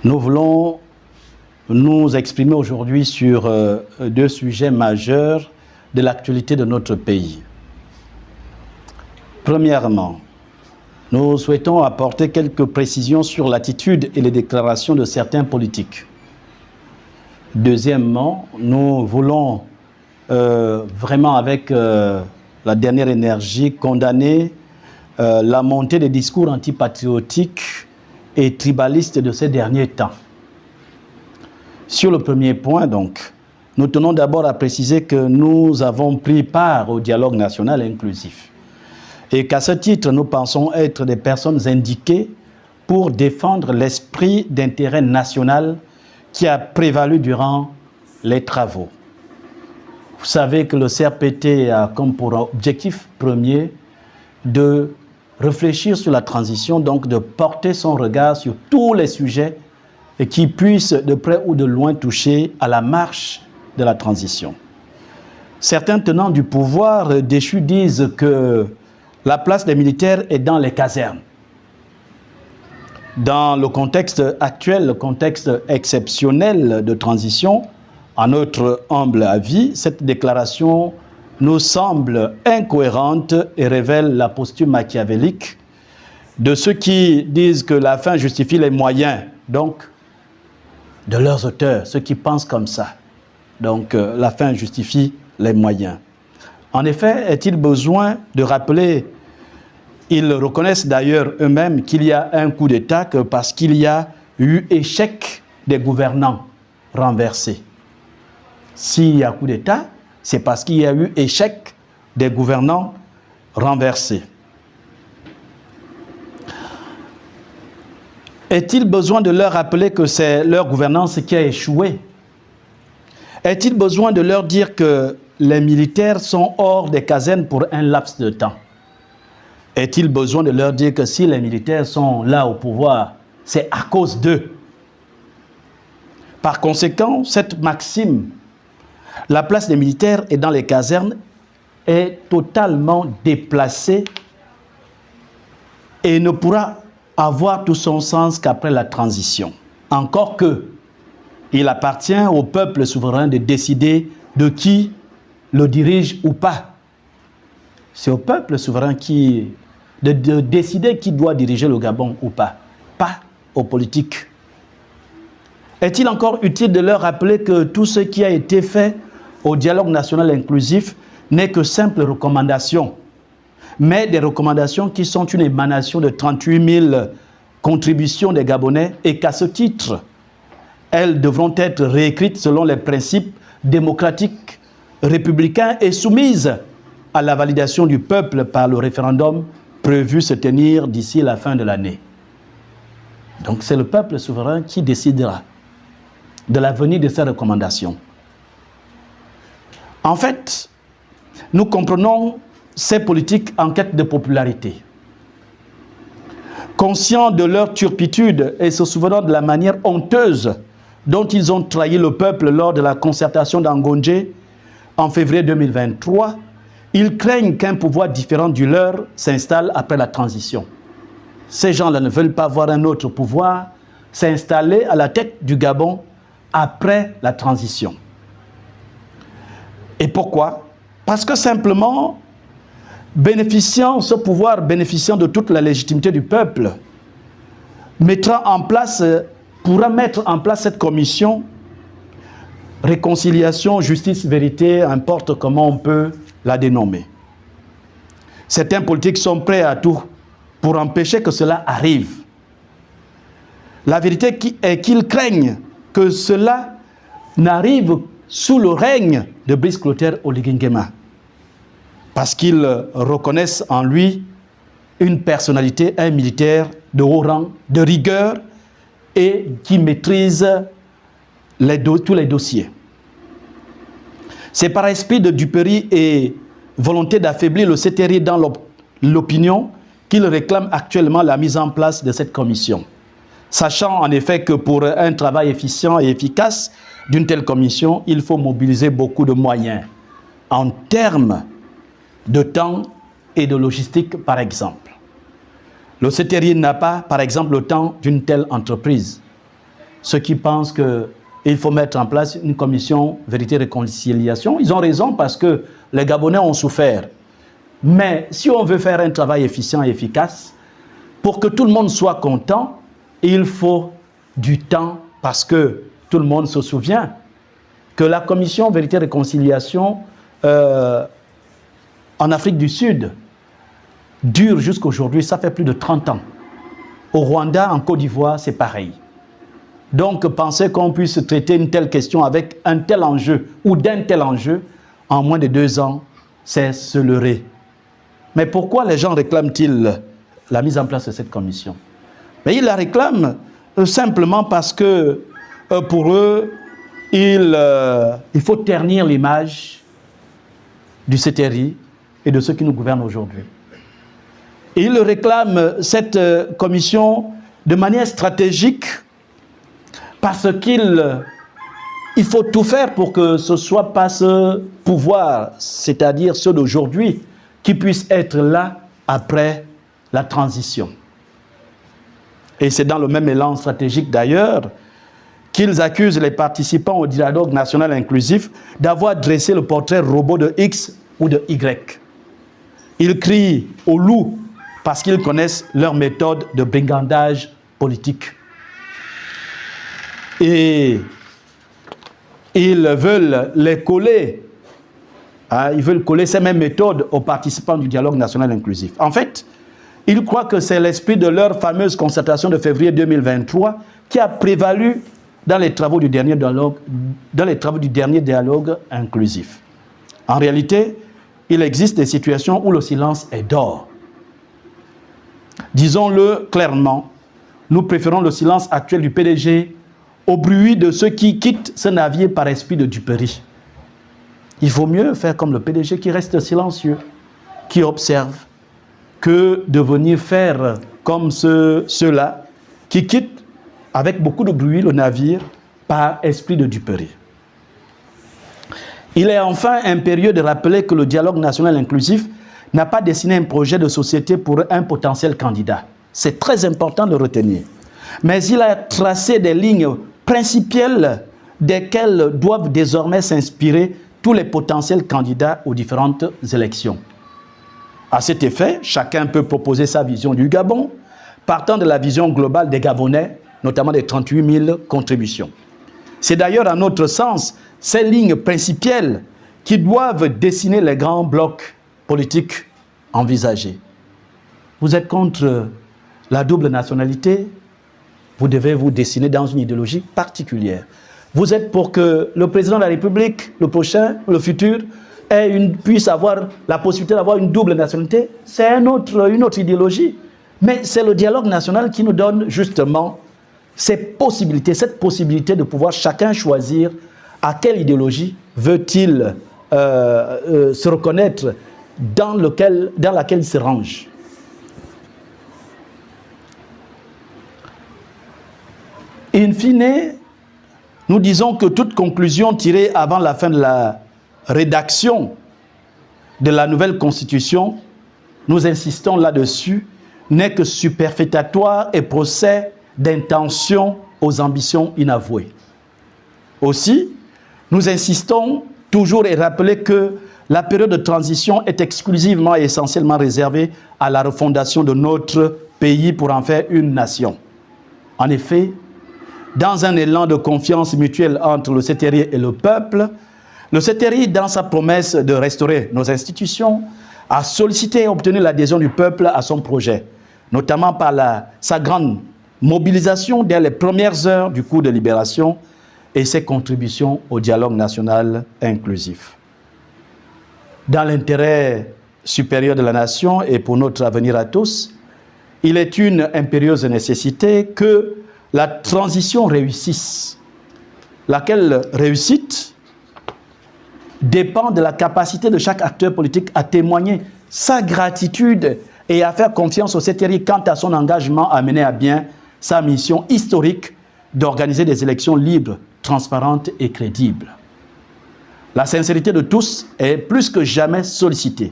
Nous voulons nous exprimer aujourd'hui sur deux sujets majeurs de l'actualité de notre pays. Premièrement, nous souhaitons apporter quelques précisions sur l'attitude et les déclarations de certains politiques. Deuxièmement, nous voulons vraiment avec la dernière énergie condamner la montée des discours antipatriotiques et tribalistes de ces derniers temps. Sur le premier point, donc, nous tenons d'abord à préciser que nous avons pris part au dialogue national inclusif et qu'à ce titre, nous pensons être des personnes indiquées pour défendre l'esprit d'intérêt national qui a prévalu durant les travaux. Vous savez que le CRPT a comme pour objectif premier de réfléchir sur la transition, donc de porter son regard sur tous les sujets qui puissent de près ou de loin toucher à la marche de la transition. Certains tenants du pouvoir déchu disent que la place des militaires est dans les casernes. Dans le contexte actuel, le contexte exceptionnel de transition, à notre humble avis, cette déclaration nous semble incohérente et révèle la posture machiavélique de ceux qui disent que la fin justifie les moyens, donc de leurs auteurs, ceux qui pensent comme ça. Donc la fin justifie les moyens. En effet, est-il besoin de rappeler, ils reconnaissent d'ailleurs eux-mêmes qu'il y a un coup d'État parce qu'il y a eu échec des gouvernants renversés. S'il y a coup d'État, c'est parce qu'il y a eu échec des gouvernants renversés. Est-il besoin de leur rappeler que c'est leur gouvernance qui a échoué? Est-il besoin de leur dire que les militaires sont hors des casernes pour un laps de temps? Est-il besoin de leur dire que si les militaires sont là au pouvoir, c'est à cause d'eux? Par conséquent, cette maxime, la place des militaires est dans les casernes, est totalement déplacée et ne pourra avoir tout son sens qu'après la transition. Encore que, il appartient au peuple souverain de décider de qui le dirige ou pas. C'est au peuple souverain de décider qui doit diriger le Gabon ou pas aux politiques. Est-il encore utile de leur rappeler que tout ce qui a été fait au dialogue national inclusif n'est que simple recommandation, mais des recommandations qui sont une émanation de 38 000 contributions des Gabonais et qu'à ce titre, elles devront être réécrites selon les principes démocratiques, républicains et soumises à la validation du peuple par le référendum prévu se tenir d'ici la fin de l'année. Donc c'est le peuple souverain qui décidera de l'avenir de ces recommandations. En fait, nous comprenons ces politiques en quête de popularité. Conscients de leur turpitude et se souvenant de la manière honteuse dont ils ont trahi le peuple lors de la concertation d'Angondjé en février 2023, ils craignent qu'un pouvoir différent du leur s'installe après la transition. Ces gens-là ne veulent pas voir un autre pouvoir s'installer à la tête du Gabon après la transition. Et pourquoi? Parce que simplement, ce pouvoir bénéficiant de toute la légitimité du peuple, pourra mettre en place cette commission, réconciliation, justice, vérité, importe comment on peut la dénommer. Certains politiques sont prêts à tout pour empêcher que cela arrive. La vérité est qu'ils craignent que cela n'arrive sous le règne de Brice Clotaire Oligui Nguema, parce qu'ils reconnaissent en lui une personnalité, un militaire de haut rang, de rigueur et qui maîtrise tous les dossiers. C'est par esprit de duperie et volonté d'affaiblir le CTRI dans l'opinion qu'ils réclament actuellement la mise en place de cette commission. Sachant en effet que pour un travail efficient et efficace d'une telle commission, il faut mobiliser beaucoup de moyens en termes de temps et de logistique par exemple. Le CTRI n'a pas par exemple le temps d'une telle entreprise. ceux qui pensent qu'il faut mettre en place une commission vérité et réconciliation. Ils ont raison parce que les Gabonais ont souffert. Mais si on veut faire un travail efficient et efficace, pour que tout le monde soit content, il faut du temps parce que tout le monde se souvient que la commission vérité et réconciliation en Afrique du Sud dure jusqu'aujourd'hui, ça fait plus de 30 ans. Au Rwanda, en Côte d'Ivoire, c'est pareil. Donc, penser qu'on puisse traiter une telle question avec un tel enjeu ou d'un tel enjeu en moins de 2 ans, c'est se leurrer. Mais pourquoi les gens réclament-ils la mise en place de cette commission? Mais ils la réclament simplement parce que pour eux, il faut ternir l'image du CTRI et de ceux qui nous gouvernent aujourd'hui. Ils réclament cette commission de manière stratégique parce qu'il faut tout faire pour que ce ne soit pas ce pouvoir, c'est-à-dire ceux d'aujourd'hui, qui puissent être là après la transition. Et c'est dans le même élan stratégique d'ailleurs qu'ils accusent les participants au dialogue national inclusif d'avoir dressé le portrait robot de X ou de Y. Ils crient au loup parce qu'ils connaissent leur méthode de brigandage politique. Et ils veulent les coller, ils veulent coller ces mêmes méthodes aux participants du dialogue national inclusif. En fait, ils croient que c'est l'esprit de leur fameuse concertation de février 2023 qui a prévalu dans les travaux du dernier dialogue inclusif. En réalité, il existe des situations où le silence est d'or. Disons-le clairement, nous préférons le silence actuel du PDG au bruit de ceux qui quittent ce navire par esprit de duperie. Il vaut mieux faire comme le PDG qui reste silencieux, qui observe, que de venir faire comme ceux-là qui quittent avec beaucoup de bruit le navire par esprit de duperie. Il est enfin impérieux de rappeler que le dialogue national inclusif n'a pas dessiné un projet de société pour un potentiel candidat. C'est très important de retenir. Mais il a tracé des lignes principielles desquelles doivent désormais s'inspirer tous les potentiels candidats aux différentes élections. À cet effet, chacun peut proposer sa vision du Gabon, partant de la vision globale des Gabonais, notamment des 38 000 contributions. C'est d'ailleurs, à notre sens, ces lignes principielles qui doivent dessiner les grands blocs politiques envisagés. Vous êtes contre la double nationalité, vous devez vous dessiner dans une idéologie particulière. Vous êtes pour que le président de la République, le prochain, le futur, puisse avoir la possibilité d'avoir une double nationalité. C'est une autre idéologie. Mais c'est le dialogue national qui nous donne justement cette possibilité de pouvoir chacun choisir à quelle idéologie veut-il se reconnaître, dans laquelle il se range. In fine, nous disons que toute conclusion tirée avant la fin de la rédaction de la nouvelle constitution, nous insistons là-dessus, n'est que superfétatoire et procès d'intention aux ambitions inavouées. Aussi, nous insistons toujours et rappeler que la période de transition est exclusivement et essentiellement réservée à la refondation de notre pays pour en faire une nation. En effet, dans un élan de confiance mutuelle entre le CTRI et le peuple, le CTRI, dans sa promesse de restaurer nos institutions, a sollicité et obtenu l'adhésion du peuple à son projet, notamment par sa grande mobilisation dès les premières heures du cours de libération et ses contributions au dialogue national inclusif. Dans l'intérêt supérieur de la nation et pour notre avenir à tous, il est une impérieuse nécessité que la transition réussisse, laquelle réussite dépend de la capacité de chaque acteur politique à témoigner sa gratitude et à faire confiance au CTRI quant à son engagement à mener à bien sa mission historique d'organiser des élections libres, transparentes et crédibles. La sincérité de tous est plus que jamais sollicitée.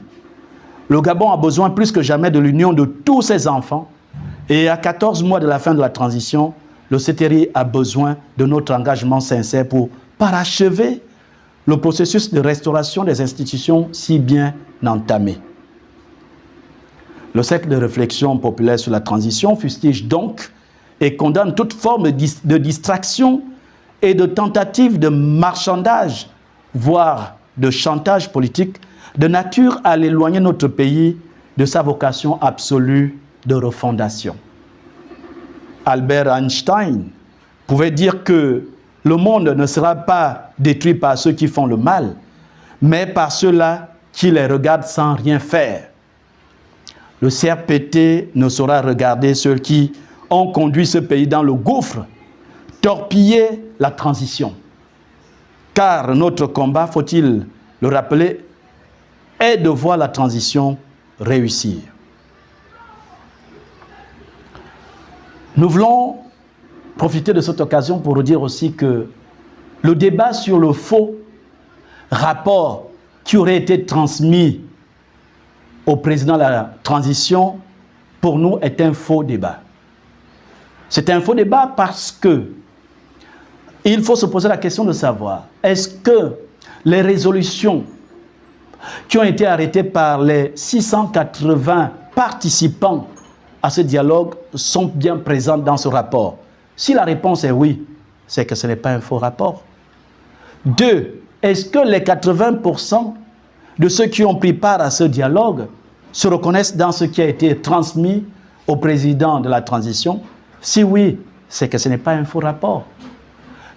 Le Gabon a besoin plus que jamais de l'union de tous ses enfants et à 14 mois de la fin de la transition, le CTRI a besoin de notre engagement sincère pour parachever le processus de restauration des institutions si bien entamé. Le cercle de réflexion populaire sur la transition fustige donc et condamne toute forme de distraction et de tentative de marchandage, voire de chantage politique, de nature à l'éloigner notre pays de sa vocation absolue de refondation. Albert Einstein pouvait dire que le monde ne sera pas détruit par ceux qui font le mal, mais par ceux-là qui les regardent sans rien faire. Le CRPT ne saura regarder ceux qui ont conduit ce pays dans le gouffre, torpiller la transition. Car notre combat, faut-il le rappeler, est de voir la transition réussir. Nous voulons profiter de cette occasion pour dire aussi que le débat sur le faux rapport qui aurait été transmis au président de la transition, pour nous, est un faux débat. C'est un faux débat parce que il faut se poser la question de savoir, est-ce que les résolutions qui ont été arrêtées par les 680 participants à ce dialogue sont bien présentes dans ce rapport? Si la réponse est oui, c'est que ce n'est pas un faux rapport. 2, est-ce que les 80% de ceux qui ont pris part à ce dialogue se reconnaissent dans ce qui a été transmis au président de la transition? Si oui, c'est que ce n'est pas un faux rapport.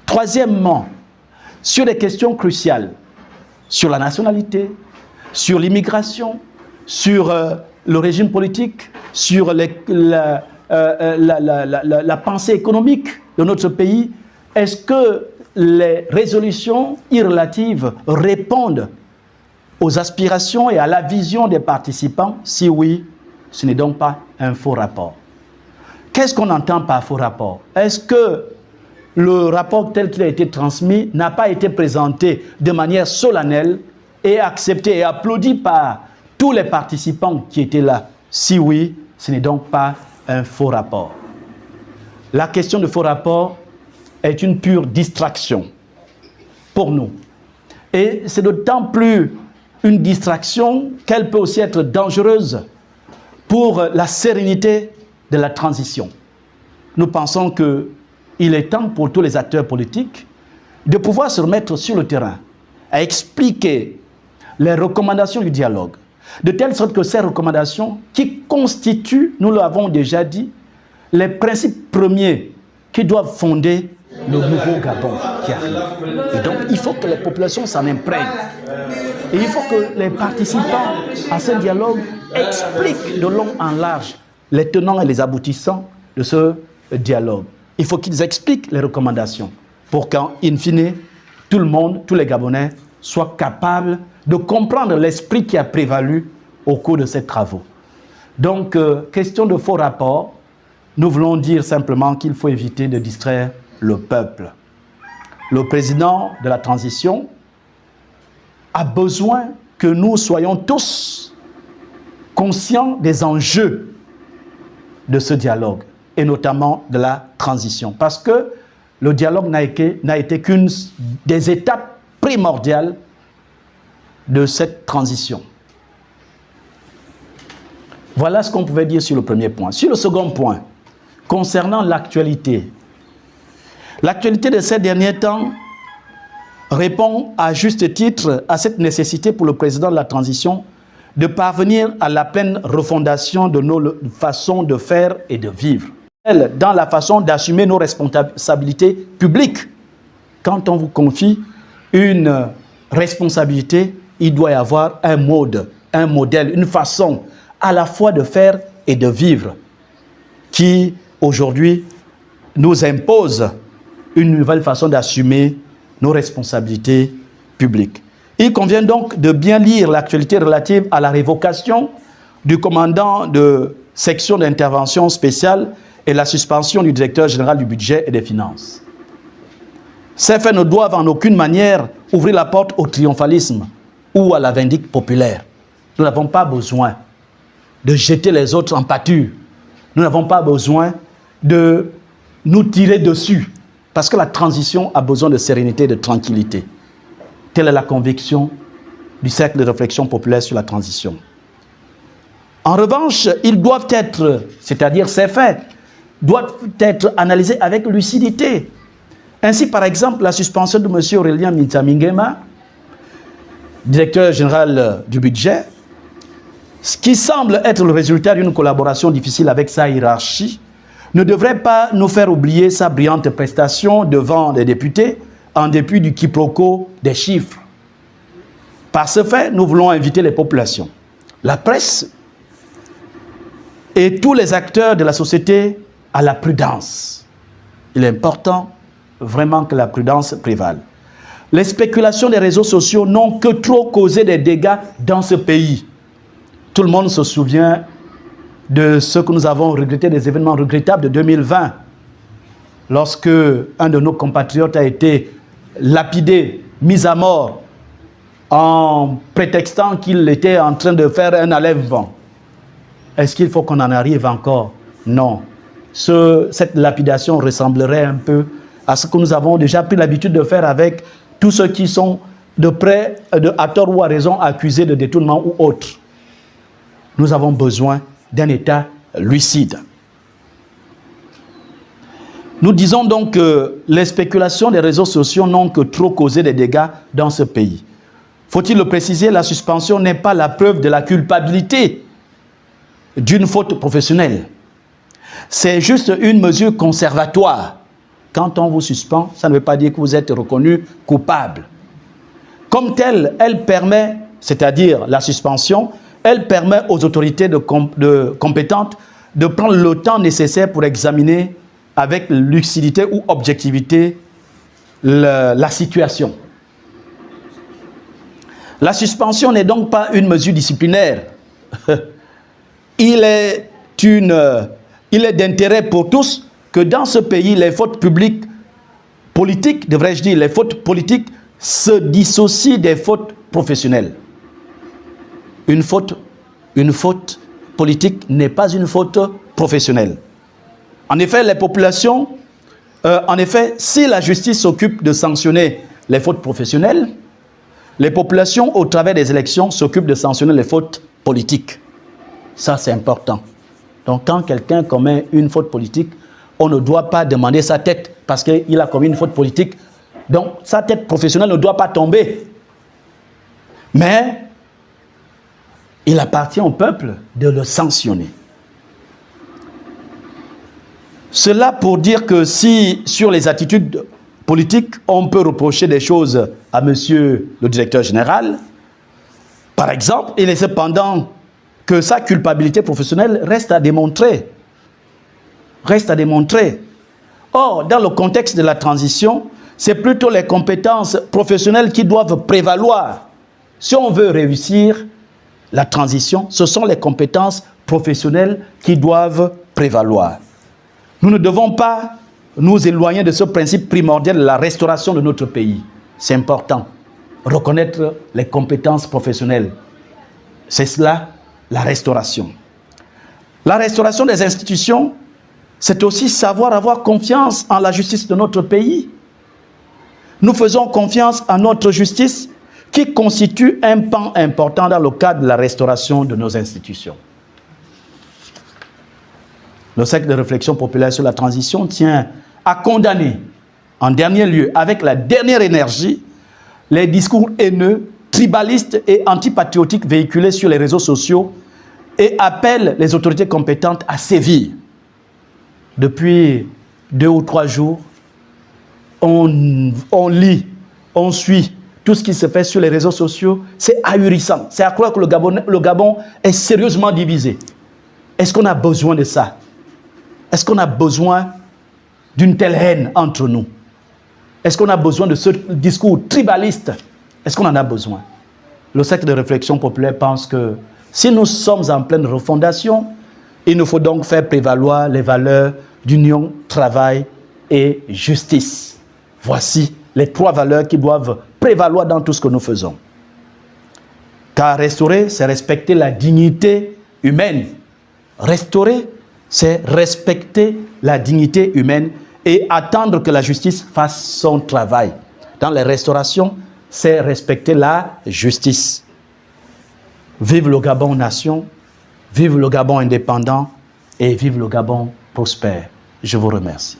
Troisièmement, sur des questions cruciales, sur la nationalité, sur l'immigration, sur le régime politique, sur la pensée économique de notre pays, est-ce que les résolutions irrelatives répondent aux aspirations et à la vision des participants? Si oui, ce n'est donc pas un faux rapport. Qu'est-ce qu'on entend par faux rapport? Est-ce que le rapport tel qu'il a été transmis n'a pas été présenté de manière solennelle et accepté et applaudi par tous les participants qui étaient là? Si oui, ce n'est donc pas un faux rapport. La question de faux rapport est une pure distraction pour nous. Et c'est d'autant plus une distraction qu'elle peut aussi être dangereuse pour la sérénité de la transition. Nous pensons qu'il est temps pour tous les acteurs politiques de pouvoir se remettre sur le terrain, à expliquer les recommandations du dialogue, de telle sorte que ces recommandations qui constituent, nous l'avons déjà dit, les principes premiers qui doivent fonder le nouveau Gabon qui arrive. Et donc, il faut que les populations s'en imprègnent. Et il faut que les participants à ce dialogue expliquent de long en large les tenants et les aboutissants de ce dialogue. Il faut qu'ils expliquent les recommandations pour qu'en fine, tout le monde, tous les Gabonais, soient capables de comprendre l'esprit qui a prévalu au cours de ces travaux. Donc, question de faux rapport, nous voulons dire simplement qu'il faut éviter de distraire le peuple. Le président de la transition a besoin que nous soyons tous conscients des enjeux de ce dialogue, et notamment de la transition. Parce que le dialogue n'a été qu'une des étapes primordiales de cette transition. Voilà ce qu'on pouvait dire sur le premier point. Sur le second point, concernant l'actualité. L'actualité de ces derniers temps répond à juste titre à cette nécessité pour le président de la transition de parvenir à la pleine refondation de nos façons de faire et de vivre. Dans la façon d'assumer nos responsabilités publiques. Quand on vous confie une responsabilité, il doit y avoir un mode, un modèle, une façon à la fois de faire et de vivre qui, aujourd'hui, nous impose une nouvelle façon d'assumer nos responsabilités publiques. Il convient donc de bien lire l'actualité relative à la révocation du commandant de section d'intervention spéciale et la suspension du directeur général du budget et des finances. Ces faits ne doivent en aucune manière ouvrir la porte au triomphalisme ou à la vindicte populaire. Nous n'avons pas besoin de jeter les autres en pâture. Nous n'avons pas besoin de nous tirer dessus. Parce que la transition a besoin de sérénité et de tranquillité. Telle est la conviction du cercle de réflexion populaire sur la transition. En revanche, ils doivent être, c'est-à-dire ces faits, doivent être analysés avec lucidité. Ainsi, par exemple, la suspension de M. Aurélien Mintamingema, directeur général du budget, ce qui semble être le résultat d'une collaboration difficile avec sa hiérarchie, ne devrait pas nous faire oublier sa brillante prestation devant les députés en dépit du quiproquo des chiffres. Par ce fait, nous voulons inviter les populations, la presse et tous les acteurs de la société à la prudence. Il est important vraiment que la prudence prévale. Les spéculations des réseaux sociaux n'ont que trop causé des dégâts dans ce pays. Tout le monde se souvient de ce que nous avons regretté, des événements regrettables de 2020, lorsque un de nos compatriotes a été lapidé, mis à mort, en prétextant qu'il était en train de faire un enlèvement. Est-ce qu'il faut qu'on en arrive encore? Non. Cette lapidation ressemblerait un peu à ce que nous avons déjà pris l'habitude de faire avec tous ceux qui sont de près, à tort ou à raison, accusés de détournement ou autre. Nous avons besoin d'un État lucide. Nous disons donc que les spéculations des réseaux sociaux n'ont que trop causé des dégâts dans ce pays. Faut-il le préciser, la suspension n'est pas la preuve de la culpabilité d'une faute professionnelle. C'est juste une mesure conservatoire. Quand on vous suspend, ça ne veut pas dire que vous êtes reconnu coupable. Comme telle, elle permet, c'est-à-dire la suspension, elle permet aux autorités compétentes de prendre le temps nécessaire pour examiner avec lucidité ou objectivité la situation. La suspension n'est donc pas une mesure disciplinaire. Il est d'intérêt pour tous que dans ce pays, les fautes publiques, politiques, devrais-je dire, les fautes politiques se dissocient des fautes professionnelles. Une faute politique n'est pas une faute professionnelle. En effet, les populations, si la justice s'occupe de sanctionner les fautes professionnelles, les populations, au travers des élections, s'occupent de sanctionner les fautes politiques. Ça, c'est important. Donc, quand quelqu'un commet une faute politique, on ne doit pas demander sa tête parce qu'il a commis une faute politique. Donc, sa tête professionnelle ne doit pas tomber. Mais il appartient au peuple de le sanctionner. Cela pour dire que si, sur les attitudes politiques, on peut reprocher des choses à monsieur le directeur général, par exemple, il est cependant que sa culpabilité professionnelle reste à démontrer. Reste à démontrer. Or, dans le contexte de la transition, c'est plutôt les compétences professionnelles qui doivent prévaloir. Si on veut réussir la transition, ce sont les compétences professionnelles qui doivent prévaloir. Nous ne devons pas nous éloigner de ce principe primordial de la restauration de notre pays. C'est important. Reconnaître les compétences professionnelles. C'est cela, la restauration. La restauration des institutions, c'est aussi savoir avoir confiance en la justice de notre pays. Nous faisons confiance à notre justice qui constitue un pan important dans le cadre de la restauration de nos institutions. Le cercle de réflexion populaire sur la transition tient à condamner, en dernier lieu, avec la dernière énergie, les discours haineux, tribalistes et antipatriotiques véhiculés sur les réseaux sociaux et appelle les autorités compétentes à sévir. Depuis 2 ou 3 jours, on lit, on suit tout ce qui se fait sur les réseaux sociaux. C'est ahurissant. C'est à croire que le Gabon est sérieusement divisé. Est-ce qu'on a besoin de ça? Est-ce qu'on a besoin d'une telle haine entre nous? Est-ce qu'on a besoin de ce discours tribaliste? Est-ce qu'on en a besoin? Le cercle de réflexion populaire pense que si nous sommes en pleine refondation, il nous faut donc faire prévaloir les valeurs d'union, travail et justice. Voici les 3 valeurs qui doivent prévaloir dans tout ce que nous faisons. Car restaurer, c'est respecter la dignité humaine. Restaurer, c'est respecter la dignité humaine et attendre que la justice fasse son travail. Dans les restaurations, c'est respecter la justice. Vive le Gabon nation, vive le Gabon indépendant et vive le Gabon prospère. Je vous remercie.